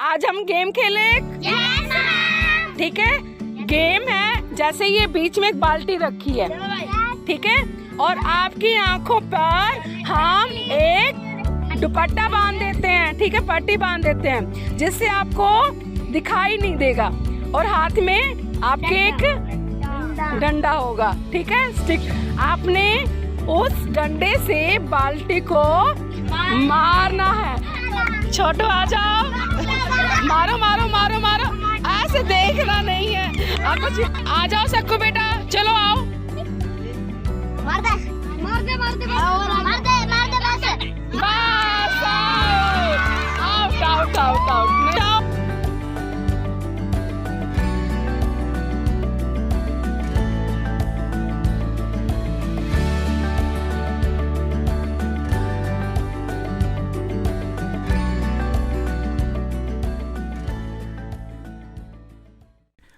आज हम गेम खेले। ठीक है, गेम है जैसे ये बीच में एक बाल्टी रखी है, ठीक है, और आपकी आंखों पर हम एक दुपट्टा बांध देते हैं, ठीक है, पट्टी बांध देते हैं जिससे आपको दिखाई नहीं देगा, और हाथ में आपके एक डंडा होगा, ठीक है, स्टिक। आपने उस डंडे से बाल्टी को मारना है। छोटू आ जाओ, मारो मारो मारो मारो, ऐसे देखना नहीं है आपको। आ जाओ सक्कू बेटा, चलो आओ। मार दे मार दे मार दे मार दे मार दे बस बस आउट आउट आउट आउट।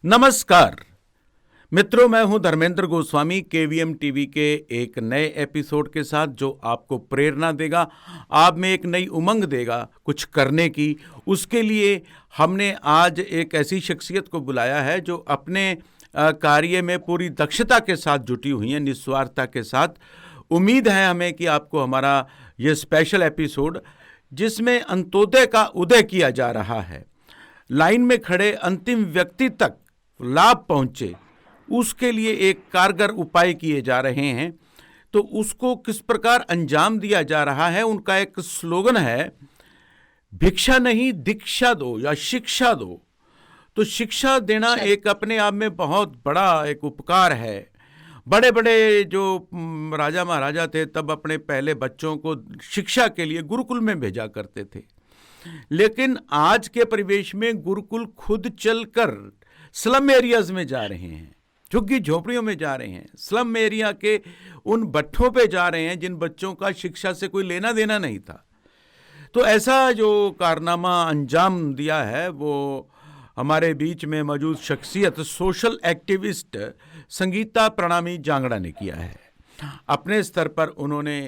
नमस्कार मित्रों, मैं हूं धर्मेंद्र गोस्वामी केवीएम टीवी के एक नए एपिसोड के साथ, जो आपको प्रेरणा देगा, आप में एक नई उमंग देगा कुछ करने की। उसके लिए हमने आज एक ऐसी शख्सियत को बुलाया है जो अपने कार्य में पूरी दक्षता के साथ जुटी हुई हैं, निस्वार्थता के साथ। उम्मीद है हमें कि आपको हमारा ये स्पेशल एपिसोड, जिसमें अंत्योदय का उदय किया जा रहा है, लाइन में खड़े अंतिम व्यक्ति तक लाभ पहुंचे, उसके लिए एक कारगर उपाय किए जा रहे हैं। तो उसको किस प्रकार अंजाम दिया जा रहा है, उनका एक स्लोगन है, भिक्षा नहीं दीक्षा दो या शिक्षा दो। तो शिक्षा देना एक अपने आप में बहुत बड़ा एक उपकार है। बड़े बड़े जो राजा महाराजा थे तब अपने पहले बच्चों को शिक्षा के लिए गुरुकुल में भेजा करते थे, लेकिन आज के परिवेश में गुरुकुल खुद चलकर स्लम एरियाज में जा रहे हैं, झुग्गी झोपड़ियों में जा रहे हैं, स्लम एरिया के उन बट्ठों पे जा रहे हैं जिन बच्चों का शिक्षा से कोई लेना देना नहीं था। तो ऐसा जो कारनामा अंजाम दिया है वो हमारे बीच में मौजूद शख्सियत सोशल एक्टिविस्ट संगीता प्रणामी जांगड़ा ने किया है। अपने स्तर पर उन्होंने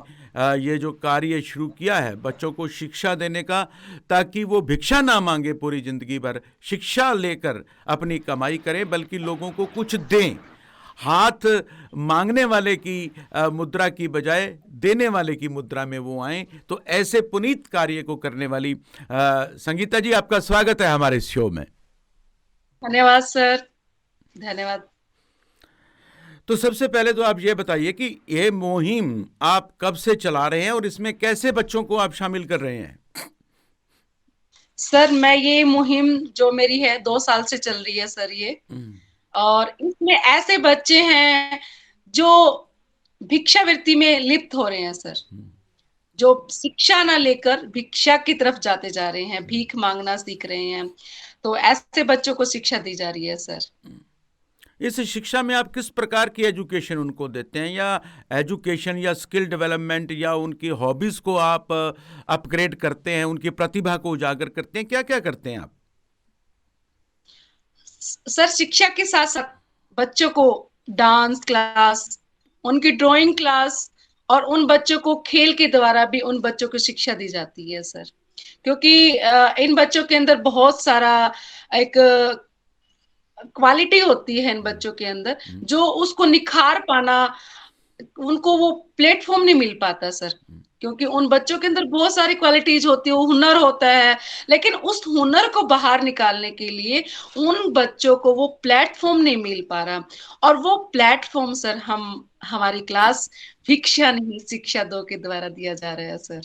ये जो कार्य शुरू किया है बच्चों को शिक्षा देने का, ताकि वो भिक्षा ना मांगे पूरी जिंदगी भर, शिक्षा लेकर अपनी कमाई करें, बल्कि लोगों को कुछ दें। हाथ मांगने वाले की मुद्रा की बजाय देने वाले की मुद्रा में वो आएं। तो ऐसे पुनीत कार्य को करने वाली संगीता जी, आपका स्वागत है हमारे शो में। धन्यवाद सर, धन्यवाद। तो सबसे पहले तो आप ये बताइए कि ये मुहिम आप कब से चला रहे हैं और इसमें कैसे बच्चों को आप शामिल कर रहे हैं? सर मैं ये मुहिम जो मेरी है 2 साल से चल रही है सर ये, और इसमें ऐसे बच्चे हैं जो भिक्षावृत्ति में लिप्त हो रहे हैं सर, जो शिक्षा ना लेकर भिक्षा की तरफ जाते जा रहे हैं, भीख मांगना सीख रहे हैं। तो ऐसे बच्चों को शिक्षा दी जा रही है सर। इस शिक्षा में आप किस प्रकार की एजुकेशन उनको देते हैं, या एजुकेशन या स्किल डेवलपमेंट या उनकी हॉबीज को आप अपग्रेड करते हैं, उनकी प्रतिभा को उजागर करते हैं, क्या क्या करते हैं आप? सर शिक्षा के साथ साथ बच्चों को डांस क्लास, उनकी ड्राइंग क्लास, और उन बच्चों को खेल के द्वारा भी उन बच्चों को शिक्षा दी जाती है सर। क्योंकि इन बच्चों के अंदर बहुत सारा एक क्वालिटी होती है इन बच्चों के अंदर, जो उसको निखार पाना, उनको वो प्लेटफॉर्म नहीं मिल पाता सर। क्योंकि उन बच्चों के अंदर बहुत सारी क्वालिटीज होती है, वो हुनर होता है, लेकिन उस हुनर को बाहर निकालने के लिए उन बच्चों को वो प्लेटफॉर्म नहीं मिल पा रहा। और वो प्लेटफॉर्म सर हमारी क्लास भिक्षा नहीं शिक्षा दो के द्वारा दिया जा रहा है सर।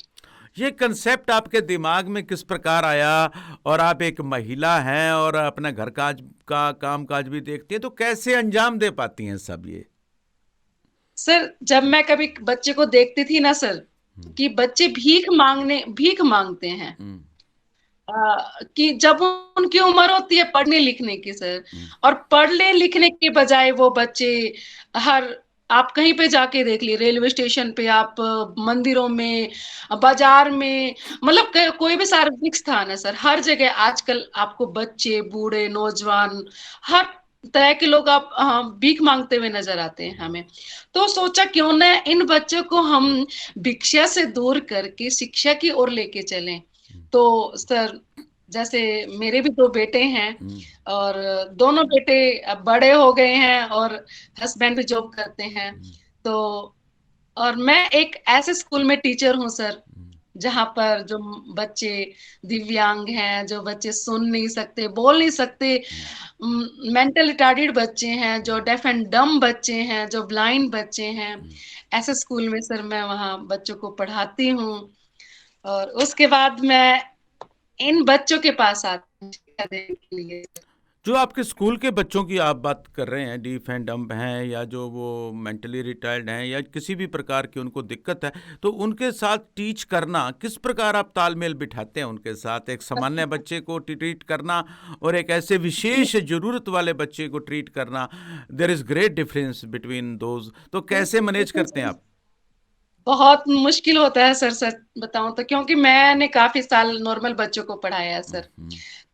ये कंसेप्ट आपके दिमाग में किस प्रकार आया? और आप एक महिला हैं और अपना घर काज का काम काज भी देखती हैं, तो कैसे अंजाम दे पाती हैं सब ये? सर जब मैं कभी बच्चे को देखती थी ना सर, कि बच्चे भीख मांगते हैं, कि जब उनकी उम्र होती है पढ़ने लिखने की सर, और पढ़ने लिखने के बजाय वो बच्चे आप कहीं पे जाके देख लिए, रेलवे स्टेशन पे, आप मंदिरों में, बाजार में, मतलब कोई भी सार्वजनिक स्थान है सर, हर जगह आजकल आपको बच्चे, बूढ़े, नौजवान, हर तरह के लोग आप भीख मांगते हुए नजर आते हैं हमें। तो सोचा क्यों ना इन बच्चों को हम भिक्षा से दूर करके शिक्षा की ओर लेके चलें। तो सर जैसे मेरे भी 2 बेटे हैं और दोनों बेटे अब बड़े हो गए हैं और हस्बैंड भी जॉब करते हैं। तो और मैं एक ऐसे स्कूल में टीचर हूँ सर, जहाँ पर जो बच्चे दिव्यांग हैं, जो बच्चे सुन नहीं सकते, बोल नहीं सकते, मेंटल रिटार्डेड बच्चे हैं, जो डेफ एंड डम बच्चे हैं, जो ब्लाइंड बच्चे हैं, ऐसे स्कूल में सर मैं वहाँ बच्चों को पढ़ाती हूँ। और उसके बाद मैं इन बच्चों के पास आती हूँ शिक्षा देने के लिए। जो आपके स्कूल के बच्चों की आप बात कर रहे हैं, डीफ एंड डम्ब हैं या जो वो मेंटली रिटायर्ड हैं या किसी भी प्रकार की उनको दिक्कत है, तो उनके साथ टीच करना किस प्रकार आप तालमेल बिठाते हैं उनके साथ? एक सामान्य बच्चे को ट्रीट करना और एक ऐसे विशेष जरूरत वाले बच्चे को ट्रीट करना, there is great difference between those. तो कैसे मैनेज करते हैं आप? बहुत मुश्किल होता है सर, सच बताऊं तो, क्योंकि मैंने काफी साल नॉर्मल बच्चों को पढ़ाया है सर।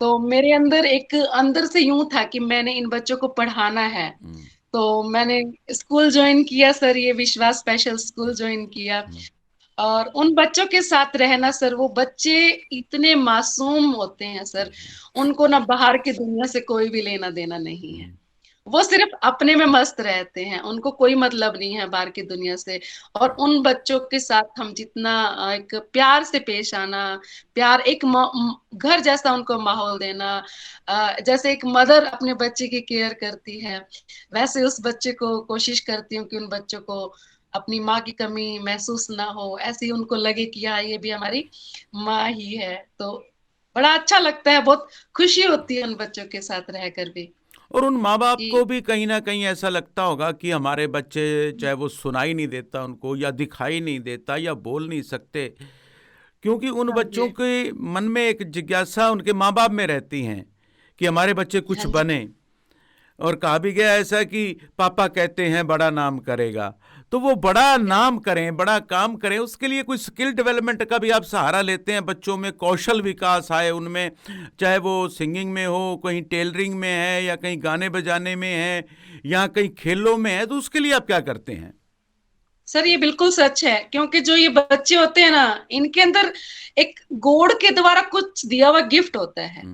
तो मेरे अंदर एक अंदर से यूं था कि मैंने इन बच्चों को पढ़ाना है। तो मैंने स्कूल ज्वाइन किया सर, ये विश्वास स्पेशल स्कूल ज्वाइन किया। और उन बच्चों के साथ रहना सर, वो बच्चे इतने मासूम होते हैं सर, उनको ना बाहर की दुनिया से कोई भी लेना देना नहीं है। वो सिर्फ अपने में मस्त रहते हैं, उनको कोई मतलब नहीं है बाहर की दुनिया से। और उन बच्चों के साथ हम जितना एक प्यार से पेश आना, प्यार एक घर जैसा उनको माहौल देना, जैसे एक मदर अपने बच्चे की केयर करती है, वैसे उस बच्चे को कोशिश करती हूँ कि उन बच्चों को अपनी माँ की कमी महसूस ना हो, ऐसी उनको लगे कि हाँ ये भी हमारी माँ ही है। तो बड़ा अच्छा लगता है, बहुत खुशी होती है उन बच्चों के साथ रहकर भी। और उन माँ बाप कि को भी कहीं ना कहीं ऐसा लगता होगा कि हमारे बच्चे, चाहे वो सुनाई नहीं देता उनको या दिखाई नहीं देता या बोल नहीं सकते, क्योंकि उन हाँ बच्चों जी, के मन में एक जिज्ञासा उनके माँ बाप में रहती हैं कि हमारे बच्चे कुछ हाँ जी, बने। और कहा भी गया ऐसा कि पापा कहते हैं बड़ा नाम करेगा, तो वो बड़ा नाम करें, बड़ा काम करें, उसके लिए कोई स्किल डेवलपमेंट का भी आप सहारा लेते हैं? बच्चों में कौशल विकास आए उनमें, चाहे वो सिंगिंग में हो, कहीं टेलरिंग में है या कहीं गाने बजाने में है या कहीं खेलों में है, तो उसके लिए आप क्या करते हैं? सर ये बिल्कुल सच है, क्योंकि जो ये बच्चे होते हैं ना, इनके अंदर एक गॉड के द्वारा कुछ दिया हुआ गिफ्ट होता है,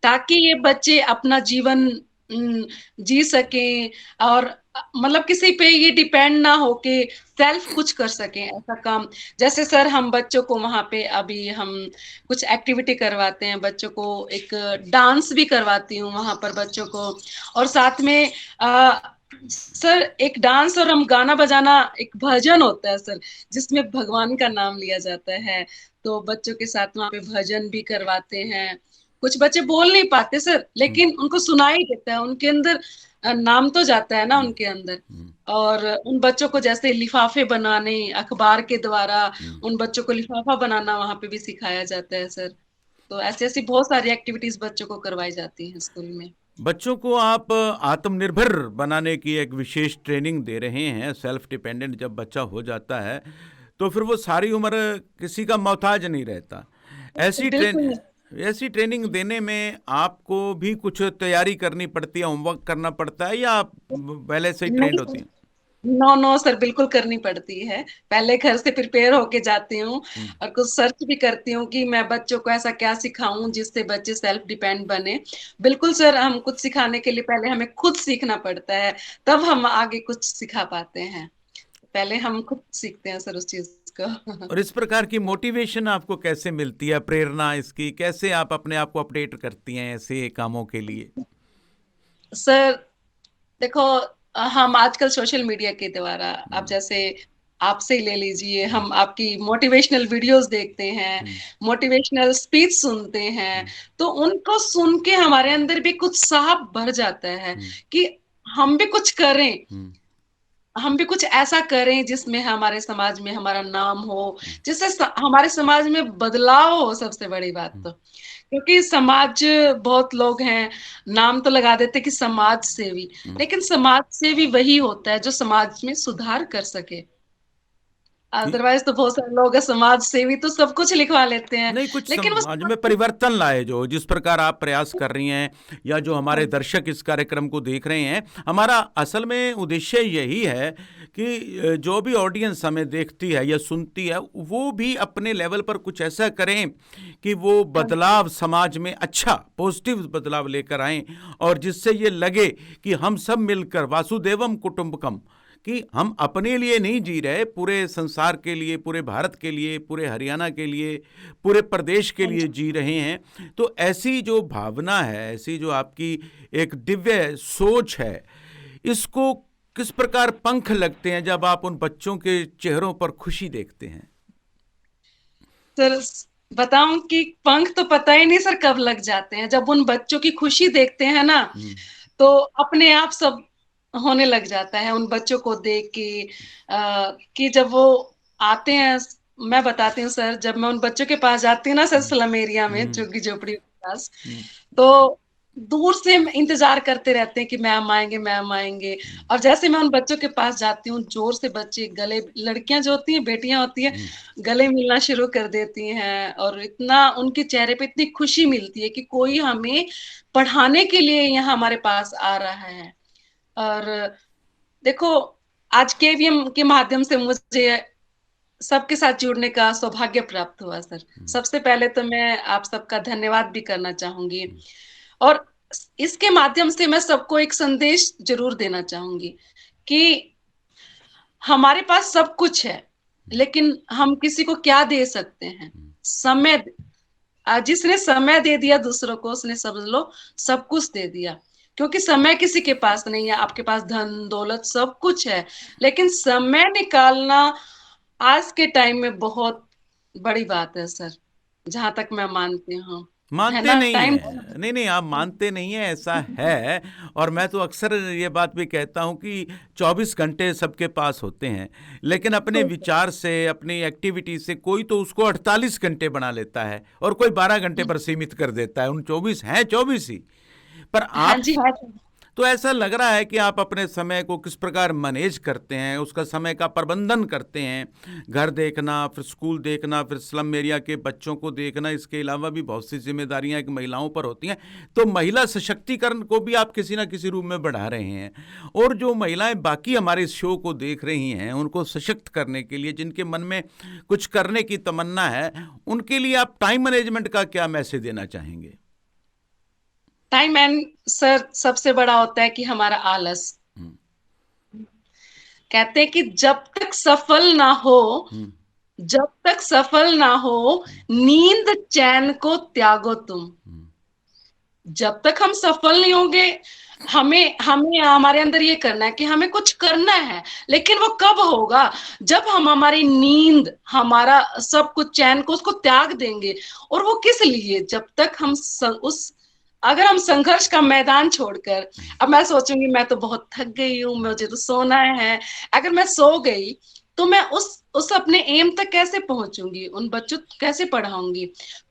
ताकि ये बच्चे अपना जीवन जी सकें और मतलब किसी पे ये डिपेंड ना हो के सेल्फ कुछ कर सकें, ऐसा काम। जैसे सर हम बच्चों को वहां पे अभी हम कुछ एक्टिविटी करवाते हैं, बच्चों को एक डांस भी करवाती हूँ वहां पर बच्चों को। और साथ में सर एक डांस और हम गाना बजाना, एक भजन होता है सर, जिसमें भगवान का नाम लिया जाता है। तो बच्चों के साथ वहां पे भजन भी करवाते हैं। कुछ बच्चे बोल नहीं पाते सर, लेकिन उनको सुनाई देता है, उनके अंदर नाम तो जाता है ना उनके अंदर। और उन बच्चों को जैसे लिफाफे बनाने, अखबार के द्वारा उन बच्चों को लिफाफा बनाना वहां पे भी सिखाया जाता है सर। तो ऐसी ऐसी बहुत सारी एक्टिविटीज बच्चों को करवाई जाती हैं स्कूल में। बच्चों को आप आत्मनिर्भर बनाने की एक विशेष ट्रेनिंग दे रहे हैं। सेल्फ डिपेंडेंट जब बच्चा हो जाता है तो फिर वो सारी उम्र किसी का मोहताज नहीं रहता। बिल्कुल। ऐसी ट्रेनिंग देने में आपको भी कुछ तैयारी करनी पड़ती है, होमवर्क करना पड़ता है, या आप पहले से ही ट्रेंड होती हैं? नो नो सर, बिल्कुल करनी पड़ती है। पहले घर से प्रिपेयर होके जाती हूँ और कुछ सर्च भी करती हूँ कि मैं बच्चों को ऐसा क्या सिखाऊं जिससे बच्चे सेल्फ डिपेंड बने। बिल्कुल सर, हम कुछ सिखाने के लिए पहले हमें खुद सीखना पड़ता है, तब हम आगे कुछ सिखा पाते हैं। पहले हम खुद सीखते हैं सर उस चीज को। और इस प्रकार की मोटिवेशन आपको कैसे मिलती है, प्रेरणा इसकी कैसे आप अपने आप को अपडेट करती हैं ऐसे कामों के लिए? सर देखो, हम आजकल सोशल मीडिया के द्वारा, आप जैसे आपसे ही ले लीजिए, हम आपकी मोटिवेशनल वीडियोस देखते हैं, मोटिवेशनल स्पीच सुनते हैं, तो उनको सुन के हमारे अंदर भी कुछ साहब भर जाता है कि हम भी कुछ करें, हम भी कुछ ऐसा करें जिसमें हमारे समाज में हमारा नाम हो, जिससे हमारे समाज में बदलाव हो। सबसे बड़ी बात तो, क्योंकि समाज, बहुत लोग हैं नाम तो लगा देते कि समाज सेवी, लेकिन समाज सेवी वही होता है जो समाज में सुधार कर सके। अदरवाइज तो बहुत सारे लोग हैं समाज सेवी, तो सब कुछ लिखवा लेते हैं, नहीं, कुछ लेकिन वो समाज में परिवर्तन लाए, जो जिस प्रकार आप प्रयास कर रही हैं या जो हमारे दर्शक इस कार्यक्रम को देख रहे हैं, हमारा असल में उद्देश्य यही है कि जो भी ऑडियंस हमें देखती है या सुनती है, वो भी अपने लेवल पर कुछ ऐसा करें कि वो बदलाव समाज में अच्छा पॉजिटिव बदलाव लेकर आएं, और जिससे ये लगे कि हम सब मिलकर वासुदेवम कुटुंबकम, कि हम अपने लिए नहीं जी रहे, पूरे संसार के लिए, पूरे भारत के लिए, पूरे हरियाणा के लिए, पूरे प्रदेश के लिए जी रहे हैं। तो ऐसी जो भावना है, ऐसी जो आपकी एक दिव्य सोच है, इसको किस प्रकार पंख लगते हैं जब आप उन बच्चों के चेहरों पर खुशी देखते हैं? सर बताऊं कि पंख तो पता ही नहीं सर कब लग जाते हैं, जब उन बच्चों की खुशी देखते हैं ना, तो अपने आप सब होने लग जाता है उन बच्चों को देख के। कि जब वो आते हैं, मैं बताती हूँ सर, जब मैं उन बच्चों के पास जाती हूँ ना सर, स्लम एरिया में, झुग्गी झोपड़ी के पास, तो दूर से इंतजार करते रहते हैं कि मैम आएंगे, मैम आएंगे। और जैसे मैं उन बच्चों के पास जाती हूँ, जोर से बच्चे गले, लड़कियां जो होती हैं, बेटियां होती हैं, गले मिलना शुरू कर देती हैं, और इतना उनके चेहरे पे इतनी खुशी मिलती है कि कोई हमें पढ़ाने के लिए यहाँ हमारे पास आ रहा है। और देखो, आज केवीएम के माध्यम से मुझे सबके साथ जुड़ने का सौभाग्य प्राप्त हुआ सर। सबसे पहले तो मैं आप सबका धन्यवाद भी करना चाहूंगी, और इसके माध्यम से मैं सबको एक संदेश जरूर देना चाहूंगी कि हमारे पास सब कुछ है, लेकिन हम किसी को क्या दे सकते हैं? समय। जिसने समय दे दिया दूसरों को, उसने समझ लो सब कुछ दे दिया। क्योंकि समय किसी के पास नहीं है, आपके पास धन दौलत सब कुछ है, लेकिन समय निकालना आज के टाइम में बहुत बड़ी बात है सर, जहां तक मैं मानती हूँ। मानते नहीं है, नहीं नहीं, आप मानते नहीं है, ऐसा है। और मैं तो अक्सर ये बात भी कहता हूँ कि 24 घंटे सबके पास होते हैं, लेकिन अपने विचार से, अपनी एक्टिविटी से कोई तो उसको 48 घंटे बना लेता है, और कोई 12 घंटे पर सीमित कर देता है। उन 24 हैं 24 ही, पर आप तो ऐसा लग रहा है कि आप अपने समय को किस प्रकार मैनेज करते हैं, उसका समय का प्रबंधन करते हैं। घर देखना, फिर स्कूल देखना, फिर स्लम एरिया के बच्चों को देखना, इसके अलावा भी बहुत सी जिम्मेदारियां एक महिलाओं पर होती हैं। तो महिला सशक्तिकरण को भी आप किसी ना किसी रूप में बढ़ा रहे हैं, और जो महिलाएं बाकी हमारे इस शो को देख रही हैं, उनको सशक्त करने के लिए, जिनके मन में कुछ करने की तमन्ना है, उनके लिए आप टाइम मैनेजमेंट का क्या मैसेज देना चाहेंगे? टाइम मैन सर, सबसे बड़ा होता है कि हमारा आलस। कहते हैं कि जब तक सफल ना हो, जब तक सफल ना हो, नींद चैन को त्यागो तुम। जब तक हम सफल नहीं होंगे, हमें हमारे अंदर ये करना है कि हमें कुछ करना है, लेकिन वो कब होगा? जब हम हमारी नींद, हमारा सब कुछ चैन को, उसको त्याग देंगे। और वो किस लिए? जब तक हम अगर हम संघर्ष का मैदान छोड़कर, अब मैं सोचूंगी मैं तो बहुत थक गई हूँ, मुझे तो सोना है, अगर मैं सो गई तो मैं उस अपने एम तक कैसे पहुंचूंगी? उन बच्चों को कैसे पढ़ाऊंगी?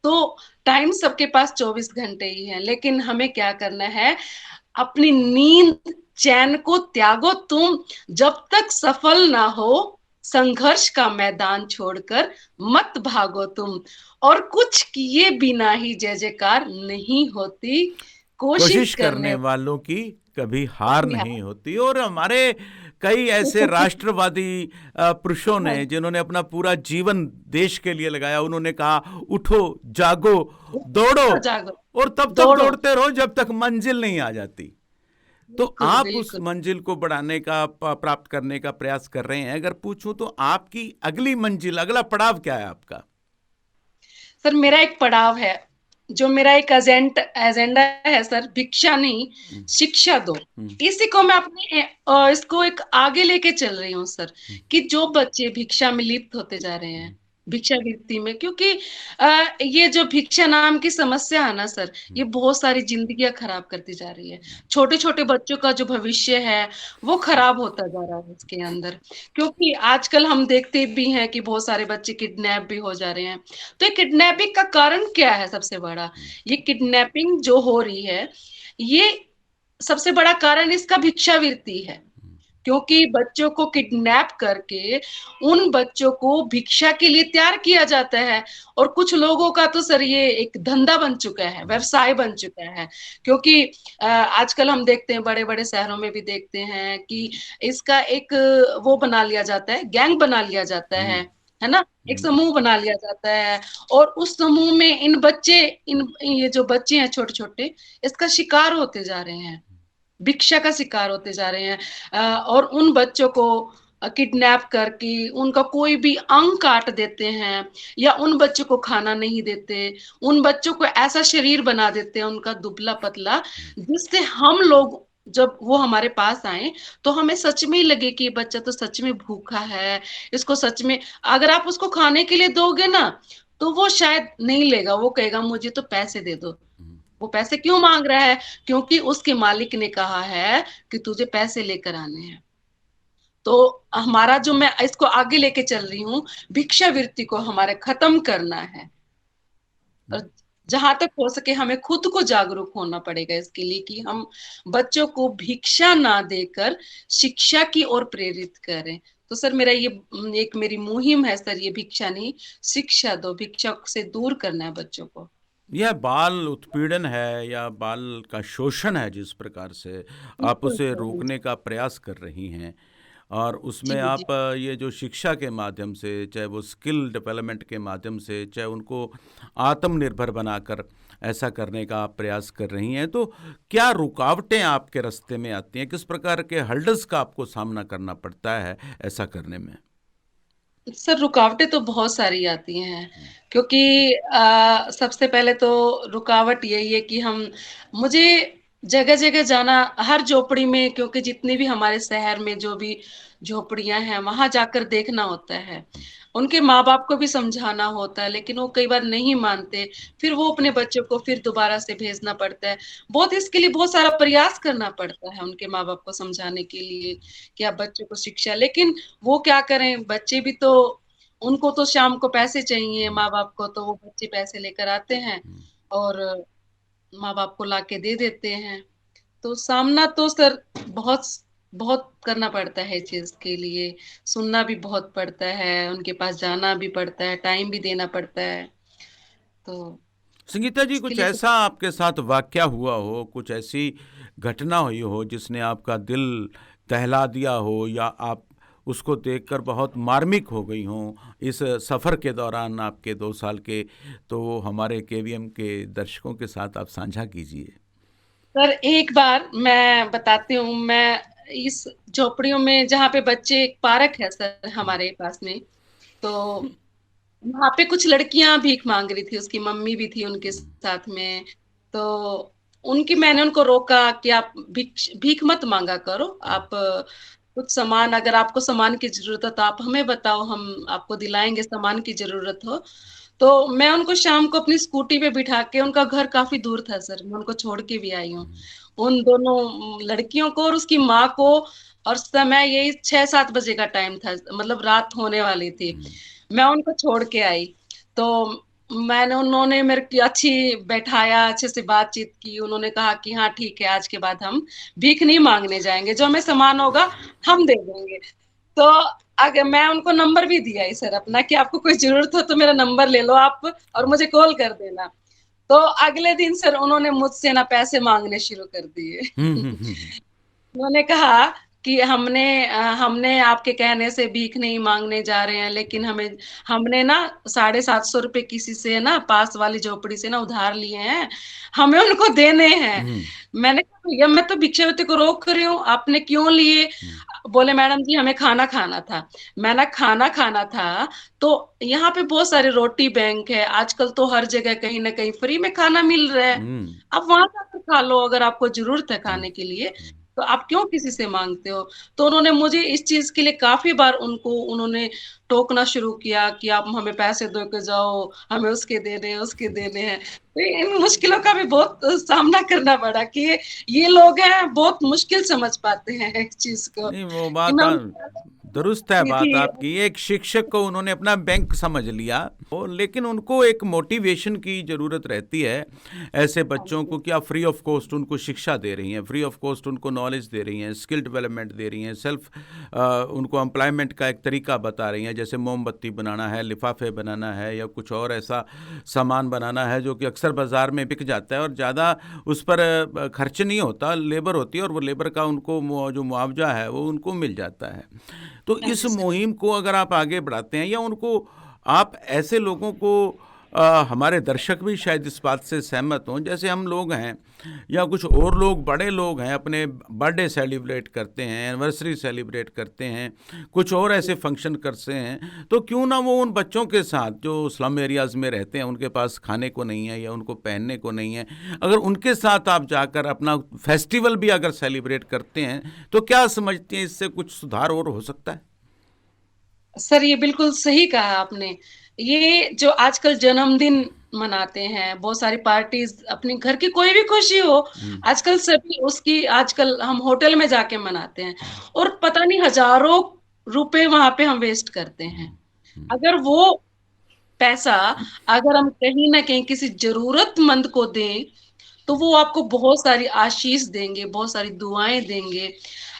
तो टाइम सबके पास 24 घंटे ही है, लेकिन हमें क्या करना है? अपनी नींद चैन को त्यागो तुम, जब तक सफल ना हो, संघर्ष का मैदान छोड़कर मत भागो तुम। और कुछ किए बिना ही जय जयकार नहीं होती, कोशिश करने वालों की कभी हार नहीं होती। और हमारे कई ऐसे राष्ट्रवादी पुरुषों ने, जिन्होंने अपना पूरा जीवन देश के लिए लगाया, उन्होंने कहा उठो, जागो, दौड़ो, और तब तक दौड़ते रहो जब तक मंजिल नहीं आ जाती। तो आप उस मंजिल को बढ़ाने का, प्राप्त करने का प्रयास कर रहे हैं। अगर पूछूं तो आपकी अगली मंजिल, अगला पड़ाव क्या है आपका? सर मेरा एक पड़ाव है, जो मेरा एक एजेंडा है सर, भिक्षा नहीं शिक्षा दो। इसी को मैं अपने इसको एक आगे लेके चल रही हूँ सर, कि जो बच्चे भिक्षा में लिप्त होते जा रहे हैं, भिक्षावृत्ति में, क्योंकि ये जो भिक्षा नाम की समस्या है ना सर, ये बहुत सारी जिंदगियां खराब करती जा रही है। छोटे छोटे बच्चों का जो भविष्य है वो खराब होता जा रहा है इसके अंदर, क्योंकि आजकल हम देखते भी हैं कि बहुत सारे बच्चे किडनैप भी हो जा रहे हैं। तो ये किडनैपिंग का कारण क्या है? सबसे बड़ा ये किडनैपिंग जो हो रही है, ये सबसे बड़ा कारण इसका भिक्षावृत्ति है। क्योंकि बच्चों को किडनैप करके उन बच्चों को भिक्षा के लिए तैयार किया जाता है। और कुछ लोगों का तो सर ये एक धंधा बन चुका है, व्यवसाय बन चुका है। क्योंकि आजकल हम देखते हैं, बड़े बड़े शहरों में भी देखते हैं कि इसका एक वो बना लिया जाता है, गैंग बना लिया जाता है ना, एक समूह बना लिया जाता है। और उस समूह में इन बच्चे, ये जो बच्चे हैं छोटे छोटे, इसका शिकार होते जा रहे हैं, भिक्षा का शिकार होते जा रहे हैं। और उन बच्चों को किडनैप करके उनका कोई भी अंग काट देते हैं, या उन बच्चों को खाना नहीं देते, उन बच्चों को ऐसा शरीर बना देते हैं उनका दुबला पतला, जिससे हम लोग जब वो हमारे पास आए तो हमें सच में ही लगे कि ये बच्चा तो सच में भूखा है, इसको सच में अगर आप उसको खाने के लिए दोगे ना तो वो शायद नहीं लेगा, वो कहेगा मुझे तो पैसे दे दो। वो पैसे क्यों मांग रहा है? क्योंकि उसके मालिक ने कहा है कि तुझे पैसे लेकर आने हैं। तो हमारा जो, मैं इसको आगे लेके चल रही हूँ, भिक्षावृत्ति को हमारे खत्म करना है। और जहां तक हो सके हमें खुद को जागरूक होना पड़ेगा इसके लिए कि हम बच्चों को भिक्षा ना देकर शिक्षा की ओर प्रेरित करें। तो सर मेरा ये एक मेरी मुहिम है सर, ये भिक्षा नहीं, शिक्षा दो, भिक्षा से दूर करना है बच्चों को। यह बाल उत्पीड़न है या बाल का शोषण है, जिस प्रकार से आप उसे रोकने का प्रयास कर रही हैं, और उसमें आप ये जो शिक्षा के माध्यम से, चाहे वो स्किल डेवलपमेंट के माध्यम से, चाहे उनको आत्मनिर्भर बनाकर ऐसा करने का आप प्रयास कर रही हैं, तो क्या रुकावटें आपके रास्ते में आती हैं? किस प्रकार के हर्डल्स का आपको सामना करना पड़ता है ऐसा करने में? सर रुकावटें तो बहुत सारी आती हैं, क्योंकि सबसे पहले तो रुकावट यही है कि मुझे जगह जगह जाना, हर झोपड़ी में, क्योंकि जितनी भी हमारे शहर में जो भी झोपड़ियां हैं वहां जाकर देखना होता है, उनके माँ बाप को भी समझाना होता है, लेकिन वो कई बार नहीं मानते, फिर वो अपने बच्चों को फिर दोबारा से भेजना पड़ता है। बहुत इसके लिए बहुत सारा प्रयास करना पड़ता है उनके माँ बाप को समझाने के लिए कि आप बच्चों को शिक्षा, लेकिन वो क्या करें, बच्चे भी तो, उनको तो शाम को पैसे चाहिए माँ बाप को, तो वो बच्चे पैसे लेकर आते हैं और माँ बाप को लाके दे देते हैं। तो सामना तो सर बहुत बहुत करना पड़ता है इस चीज के लिए, सुनना भी बहुत पड़ता है, उनके पास जाना भी पड़ता है, टाइम भी देना पड़ता है। तो संगीता जी, कुछ ऐसा आपके साथ वाकया हुआ हो, कुछ ऐसी घटना हुई हो जिसने आपका दिल दहला दिया हो, या आप उसको देखकर बहुत मार्मिक हो गई हों इस सफ़र के दौरान आपके 2 साल के, तो हमारे केवीएम के दर्शकों के साथ आप साझा कीजिए। सर एक बार मैं बताती हूँ, मैं इस झोपड़ियों में जहाँ पे बच्चे, एक पार्क है सर हमारे पास में, तो वहां पे कुछ लड़कियां भीख मांग रही थी, उसकी मम्मी भी थी उनके साथ में। तो मैंने उनको रोका कि आप भीख मत मांगा करो, आप कुछ सामान, अगर आपको सामान की जरूरत है तो आप हमें बताओ, हम आपको दिलाएंगे सामान की जरूरत हो। तो मैं उनको शाम को अपनी स्कूटी पे बिठा के, उनका घर काफी दूर था सर, मैं उनको छोड़ के भी आई हूँ, उन दोनों लड़कियों को और उसकी माँ को। और समय यही 6-7 बजे का टाइम था, मतलब रात होने वाली थी। मैं उनको छोड़ के आई, तो उन्होंने मेरे की अच्छी बैठाया, अच्छे से बातचीत की, उन्होंने कहा कि हाँ ठीक है, आज के बाद हम भीख नहीं मांगने जाएंगे, जो हमें सामान होगा हम दे देंगे। तो अगर मैं उनको नंबर भी दिया है सर अपना, कि आपको कोई जरूरत हो तो मेरा नंबर ले लो आप और मुझे कॉल कर देना। तो अगले दिन सर उन्होंने मुझसे ना पैसे मांगने शुरू कर दिए। उन्होंने कहा कि हमने आपके कहने से भीख नहीं मांगने जा रहे हैं, लेकिन हमने ना 750 रुपए किसी से ना पास वाली झोपड़ी से ना उधार लिए हैं, हमें उनको देने हैं। मैंने कहा भैया मैं तो भिक्षावृत्ति को रोक रही हूँ, आपने क्यों लिए? बोले मैडम जी हमें खाना खाना था। मैंने खाना खाना था तो यहाँ पे बहुत सारे रोटी बैंक है, आजकल तो हर जगह कहीं ना कहीं फ्री में खाना मिल रहा है, आप वहां जाकर खा लो अगर आपको जरूरत है खाने के लिए, तो आप क्यों किसी से मांगते हो? तो उन्होंने मुझे इस चीज के लिए काफी बार उन्होंने टोकना शुरू किया कि आप हमें पैसे दो के जाओ, हमें उसके देने हैं। तो इन मुश्किलों का भी बहुत सामना करना पड़ा कि ये लोग हैं बहुत मुश्किल समझ पाते हैं इस चीज को। नहीं, वो बात दुरुस्त है बात थी। आपकी। एक शिक्षक को उन्होंने अपना बैंक समझ लिया, लेकिन उनको एक मोटिवेशन की ज़रूरत रहती है ऐसे बच्चों को कि आप फ्री ऑफ कॉस्ट उनको शिक्षा दे रही हैं, फ्री ऑफ कॉस्ट उनको नॉलेज दे रही हैं, स्किल डेवलपमेंट दे रही हैं, उनको एम्प्लॉयमेंट का एक तरीका बता रही हैं, जैसे मोमबत्ती बनाना है, लिफाफे बनाना है, या कुछ और ऐसा सामान बनाना है जो कि अक्सर बाज़ार में बिक जाता है और ज़्यादा उस पर खर्च नहीं होता, लेबर होती है और वो लेबर का उनको जो मुआवजा है वो उनको मिल जाता है। तो इस मुहिम को अगर आप आगे बढ़ाते हैं, या उनको आप ऐसे लोगों को हमारे दर्शक भी शायद इस बात से सहमत हों, जैसे हम लोग हैं या कुछ और लोग, बड़े लोग हैं, अपने बर्थडे सेलिब्रेट करते हैं, एनिवर्सरी सेलिब्रेट करते हैं, कुछ और ऐसे फंक्शन करते हैं, तो क्यों ना वो उन बच्चों के साथ जो स्लम एरियाज़ में रहते हैं, उनके पास खाने को नहीं है या उनको पहनने को नहीं है, अगर उनके साथ आप जाकर अपना फेस्टिवल भी अगर सेलिब्रेट करते हैं, तो क्या समझते हैं इससे कुछ सुधार और हो सकता है? सर ये बिल्कुल सही कहा आपने। ये जो आजकल जन्मदिन मनाते हैं, बहुत सारी पार्टीज, अपने घर की कोई भी खुशी हो, आजकल सभी उसकी, आजकल हम होटल में जाके मनाते हैं और पता नहीं हजारों रुपए वहां पे हम वेस्ट करते हैं। अगर वो पैसा अगर हम कहीं ना कहीं किसी जरूरतमंद को दें, तो वो आपको बहुत सारी आशीष देंगे, बहुत सारी दुआएं देंगे।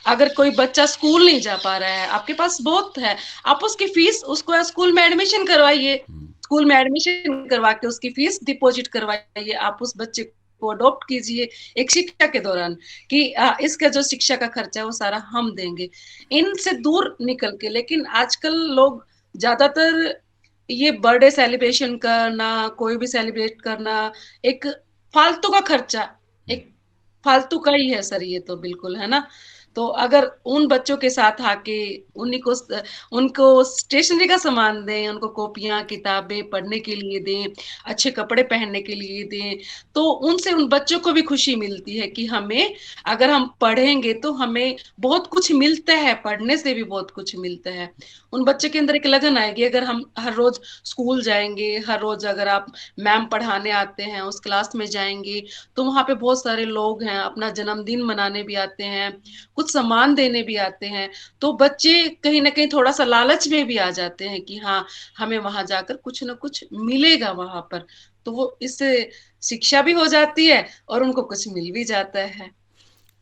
अगर कोई बच्चा स्कूल नहीं जा पा रहा है, आपके पास बहुत है, आप उसकी फीस, उसको स्कूल में एडमिशन करवाइए, स्कूल में एडमिशन करवा के उसकी फीस डिपॉजिट करवाइए, आप उस बच्चे को अडॉप्ट कीजिए एक शिक्षा के दौरान कि इसका जो शिक्षा का खर्चा है वो सारा हम देंगे, इनसे दूर निकल के। लेकिन आजकल लोग ज्यादातर ये बर्थडे सेलिब्रेशन करना, कोई भी सेलिब्रेट करना, एक फालतू का खर्चा, एक फालतू का ही है सर ये तो, बिल्कुल है ना। तो अगर उन बच्चों के साथ आके उनको स्टेशनरी का सामान दें, उनको कॉपियां किताबें पढ़ने के लिए दें, अच्छे कपड़े पहनने के लिए दें, तो उनसे उन बच्चों को भी खुशी मिलती है कि हमें, अगर हम पढ़ेंगे तो हमें बहुत कुछ मिलता है, पढ़ने से भी बहुत कुछ मिलता है। उन बच्चे के अंदर एक लगन आएगी। अगर हम हर रोज स्कूल जाएंगे, हर रोज अगर आप मैम पढ़ाने आते हैं, उस क्लास में जाएंगे, तो वहां पे बहुत सारे लोग हैं, अपना जन्मदिन मनाने भी आते हैं, कुछ सामान देने भी आते हैं, तो बच्चे कहीं ना कहीं थोड़ा सा लालच में भी आ जाते हैं कि हाँ, हमें वहां जाकर कुछ ना कुछ मिलेगा वहां पर, तो वो इससे शिक्षा भी हो जाती है और उनको कुछ मिल भी जाता है।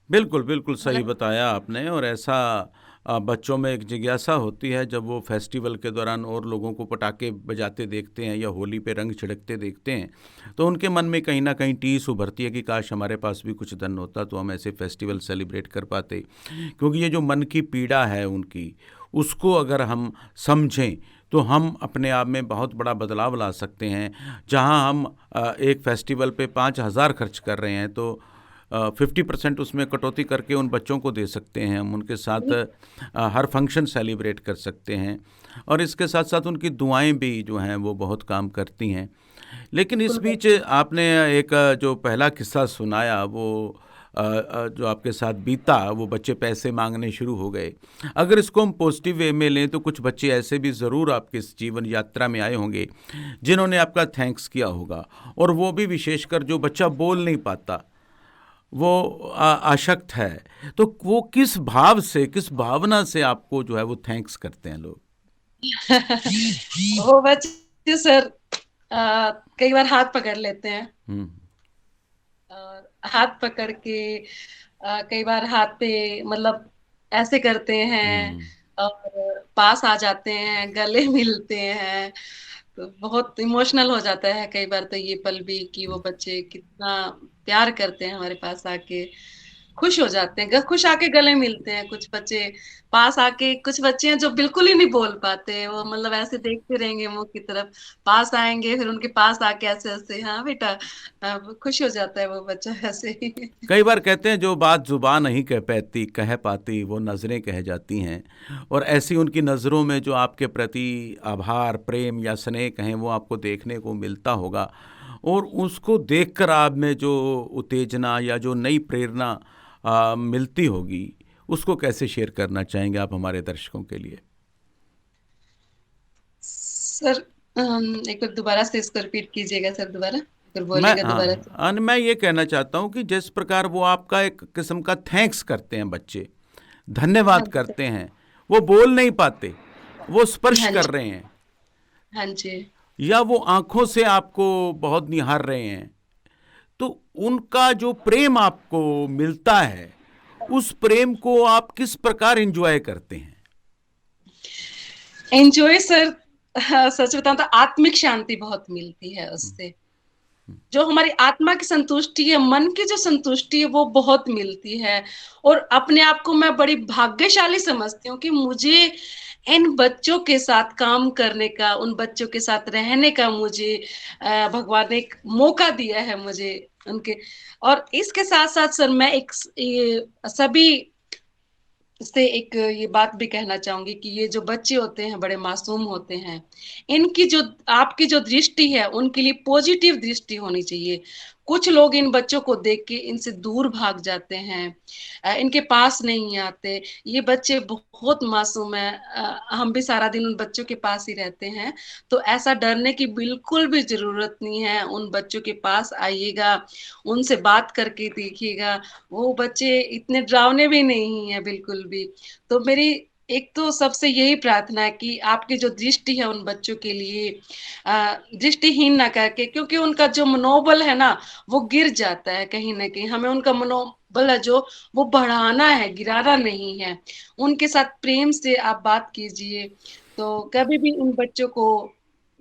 बिल्कुल बिल्कुल सही बताया आपने। और ऐसा बच्चों में एक जिज्ञासा होती है जब वो फेस्टिवल के दौरान और लोगों को पटाखे बजाते देखते हैं या होली पे रंग छिड़कते देखते हैं, तो उनके मन में कहीं ना कहीं टीस उभरती है कि काश हमारे पास भी कुछ धन होता तो हम ऐसे फेस्टिवल सेलिब्रेट कर पाते। क्योंकि ये जो मन की पीड़ा है उनकी, उसको अगर हम समझें तो हम अपने आप में बहुत बड़ा बदलाव ला सकते हैं। जहां हम एक फेस्टिवल पे 5,000 खर्च कर रहे हैं, तो 50% उसमें कटौती करके उन बच्चों को दे सकते हैं, हम उनके साथ हर फंक्शन सेलिब्रेट कर सकते हैं, और इसके साथ साथ उनकी दुआएं भी जो हैं वो बहुत काम करती हैं। लेकिन इस बीच आपने एक जो पहला किस्सा सुनाया, वो जो आपके साथ बीता, वो बच्चे पैसे मांगने शुरू हो गए। अगर इसको हम पॉजिटिव वे में लें तो कुछ बच्चे ऐसे भी ज़रूर आपके इस जीवन यात्रा में आए होंगे जिन्होंने आपका थैंक्स किया होगा, और वो भी विशेषकर जो बच्चा बोल नहीं पाता, वो अशक्त है, तो वो किस भाव से, किस भावना से आपको जो है वो थैंक्स करते हैं लोग? वो बच्चे सर कई बार हाथ पकड़ लेते हैं, और हाथ पकड़ के कई बार हाथ पे मतलब ऐसे करते हैं और पास आ जाते हैं, गले मिलते हैं, तो बहुत इमोशनल हो जाता है कई बार तो ये पल भी कि वो बच्चे कितना प्यार करते हैं, हमारे पास आके खुश हो जाते हैं, खुश आके गले मिलते हैं। कुछ बच्चे पास आके, कुछ बच्चे हैं जो बिल्कुल ही नहीं बोल पाते, वो मतलब ऐसे देखते रहेंगे मुंह की तरफ, पास आएंगे फिर उनके पास आके ऐसे ऐसे, हाँ बेटा, खुश हो जाता है वो बच्चा ऐसे ही। कई बार कहते हैं जो बात जुबान नहीं कह पाती वो नज़रें कह जाती हैं, और ऐसी उनकी नज़रों में जो आपके प्रति आभार, प्रेम या स्नेह कहें, वो आपको देखने को मिलता होगा, और उसको देखकर आप में जो उत्तेजना या जो नई प्रेरणा मिलती होगी, उसको कैसे शेयर करना चाहेंगे आप हमारे दर्शकों के लिए? सर एक बार दोबारा से इसको रिपीट कीजिएगा सर, दोबारा फिर बोलिएगा दोबारा। मैं ये कहना चाहता हूँ कि जिस प्रकार वो आपका एक किस्म का थैंक्स करते हैं बच्चे, धन्यवाद करते हैं, वो बोल नहीं पाते, वो स्पर्श हाँ कर जी। रहे हैं, हाँ जी। या वो आंखों से आपको बहुत निहार रहे हैं, तो उनका जो प्रेम आपको मिलता है, उस प्रेम को आप किस प्रकार एंजॉय करते हैं? एंजॉय सर, सच बताऊं तो आत्मिक शांति बहुत मिलती है उससे। जो हमारी आत्मा की संतुष्टि है, मन की जो संतुष्टि है, वो बहुत मिलती है। और अपने आप को मैं बड़ी भाग्यशाली समझती हूँ कि मुझे इन बच्चों के साथ काम करने का, उन बच्चों के साथ रहने का मुझे भगवान ने एक मौका दिया है मुझे उनके। और इसके साथ साथ सर मैं ये सभी से एक ये बात भी कहना चाहूंगी कि ये जो बच्चे होते हैं बड़े मासूम होते हैं, इनकी जो आपकी जो दृष्टि है उनके लिए पॉजिटिव दृष्टि होनी चाहिए। कुछ लोग इन बच्चों को देख के इनसे दूर भाग जाते हैं, इनके पास नहीं आते। ये बच्चे बहुत मासूम है, हम भी सारा दिन उन बच्चों के पास ही रहते हैं। तो ऐसा डरने की बिल्कुल भी जरूरत नहीं है। उन बच्चों के पास आइएगा, उनसे बात करके देखिएगा, वो बच्चे इतने डरावने भी नहीं है बिल्कुल भी। तो मेरी एक तो सबसे यही प्रार्थना है कि आपकी जो दृष्टि है उन बच्चों के लिए दृष्टिहीन ना करके, क्योंकि उनका जो मनोबल है ना वो गिर जाता है कहीं ना कहीं। हमें उनका मनोबल है जो वो बढ़ाना है, गिराना नहीं है। उनके साथ प्रेम से आप बात कीजिए। तो कभी भी उन बच्चों को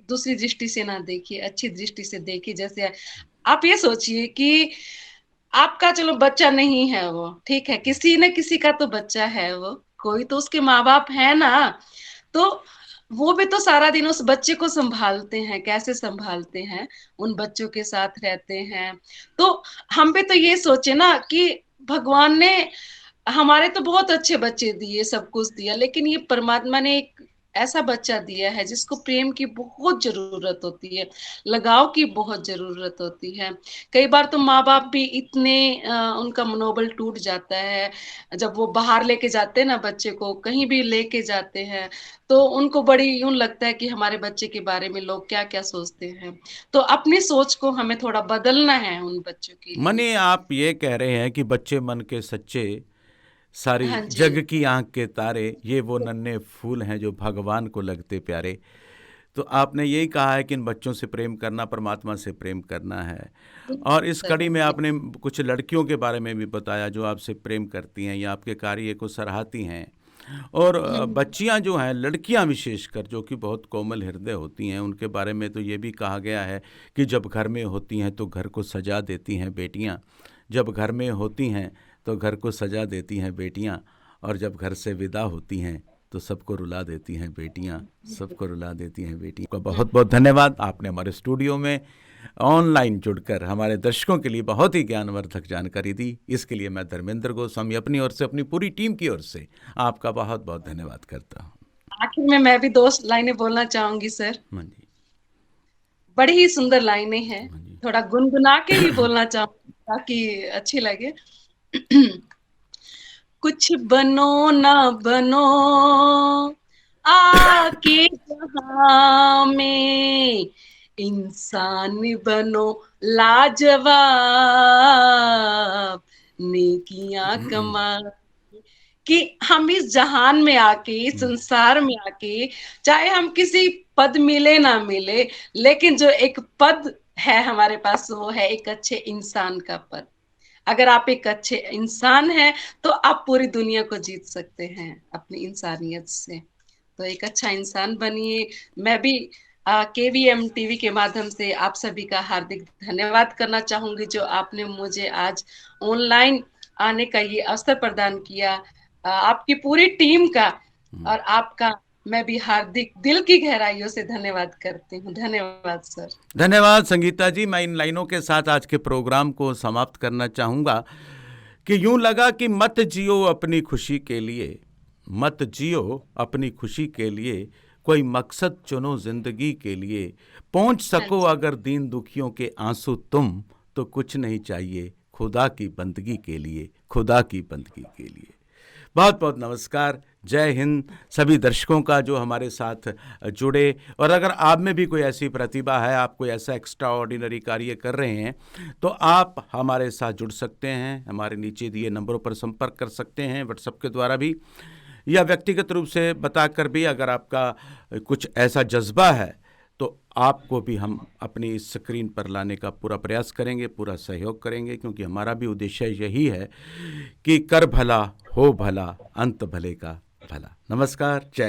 दूसरी दृष्टि से ना देखिए, अच्छी दृष्टि से देखिए। जैसे आप ये सोचिए कि आपका चलो बच्चा नहीं है वो, ठीक है, किसी न किसी का तो बच्चा है वो, कोई तो उसके माँ बाप है ना। तो वो भी तो सारा दिन उस बच्चे को संभालते हैं, कैसे संभालते हैं, उन बच्चों के साथ रहते हैं। तो हम भी तो ये सोचे ना कि भगवान ने हमारे तो बहुत अच्छे बच्चे दिए, सब कुछ दिया, लेकिन ये परमात्मा ने एक ऐसा बच्चा दिया है जिसको प्रेम की बहुत जरूरत होती है, लगाव की बहुत जरूरत होती है। कई बार तो माँ बाप भी इतने उनका मनोबल टूट जाता है, जब वो बाहर लेके जाते हैं ना बच्चे को, कहीं भी लेके जाते हैं, तो उनको बड़ी यूं लगता है कि हमारे बच्चे के बारे में लोग क्या क्या सोचते हैं। तो अपनी सोच को हमें थोड़ा बदलना है उन बच्चों के लिए। माने आप ये कह रहे हैं कि बच्चे मन के सच्चे, सारी हाँ जी। जग की आंख के तारे, ये वो नन्हे फूल हैं जो भगवान को लगते प्यारे। तो आपने यही कहा है कि इन बच्चों से प्रेम करना परमात्मा से प्रेम करना है। और इस सर, कड़ी में जी। आपने कुछ लड़कियों के बारे में भी बताया जो आपसे प्रेम करती हैं या आपके कार्य को सराहती हैं। और बच्चियां जो हैं, लड़कियां विशेषकर, जो कि बहुत कोमल हृदय होती हैं, उनके बारे में तो ये भी कहा गया है कि जब घर में होती हैं तो घर को सजा देती हैं बेटियां। जब घर में होती हैं तो घर को सजा देती हैं बेटियां, और जब घर से विदा होती हैं तो सबको रुला देती हैं बेटियां, सबको रुला देती हैं बेटियां। का बहुत बहुत धन्यवाद, आपने हमारे स्टूडियो में ऑनलाइन जुड़कर हमारे दर्शकों के लिए बहुत ही ज्ञानवर्धक जानकारी दी। इसके लिए मैं धर्मेंद्र गोस्वामी अपनी ओर से, अपनी पूरी टीम की ओर से आपका बहुत बहुत धन्यवाद करता हूँ। आखिर में मैं भी दो लाइनें बोलना चाहूंगी सर। हाँ जी। बड़ी ही सुंदर लाइनें हैं, हाँ जी। थोड़ा गुनगुना के ही बोलना चाहूंगी ताकि अच्छी लगे। कुछ बनो ना बनो आके जहां में, इंसान बनो लाजवाब, नेकियां कमा। कि हम इस जहान में आके, इस संसार में आके, चाहे हम किसी पद मिले ना मिले, लेकिन जो एक पद है हमारे पास वो है एक अच्छे इंसान का पद। अगर आप एक अच्छे इंसान हैं तो आप पूरी दुनिया को जीत सकते हैं अपनी इंसानियत से। तो एक अच्छा इंसान बनिए। मैं भी केवीएम टीवी के माध्यम से आप सभी का हार्दिक धन्यवाद करना चाहूंगी, जो आपने मुझे आज ऑनलाइन आने का ये अवसर प्रदान किया। आपकी पूरी टीम का और आपका मैं भी हार्दिक दिल की गहराइयों से धन्यवाद करती हूँ। धन्यवाद सर। धन्यवाद संगीता जी। मैं इन लाइनों के साथ आज के प्रोग्राम को समाप्त करना चाहूँगा कि यूं लगा कि मत जियो अपनी खुशी के लिए, मत जियो अपनी खुशी के लिए, कोई मकसद चुनो जिंदगी के लिए, पहुंच सको अगर दीन दुखियों के आंसू तुम, तो कुछ नहीं चाहिए खुदा की बंदगी के लिए, खुदा की बंदगी के लिए। बहुत बहुत नमस्कार, जय हिंद सभी दर्शकों का जो हमारे साथ जुड़े। और अगर आप में भी कोई ऐसी प्रतिभा है, आप कोई ऐसा एक्स्ट्रा ऑर्डिनरी कार्य कर रहे हैं, तो आप हमारे साथ जुड़ सकते हैं, हमारे नीचे दिए नंबरों पर संपर्क कर सकते हैं, व्हाट्सएप के द्वारा भी। या व्यक्तिगत रूप से बताकर भी अगर आपका कुछ ऐसा जज्बा है तो आपको भी हम अपनी स्क्रीन पर लाने का पूरा प्रयास करेंगे, पूरा सहयोग करेंगे, क्योंकि हमारा भी उद्देश्य यही है कि कर भला हो भला अंत भले का भला। नमस्कार, जय हिंद।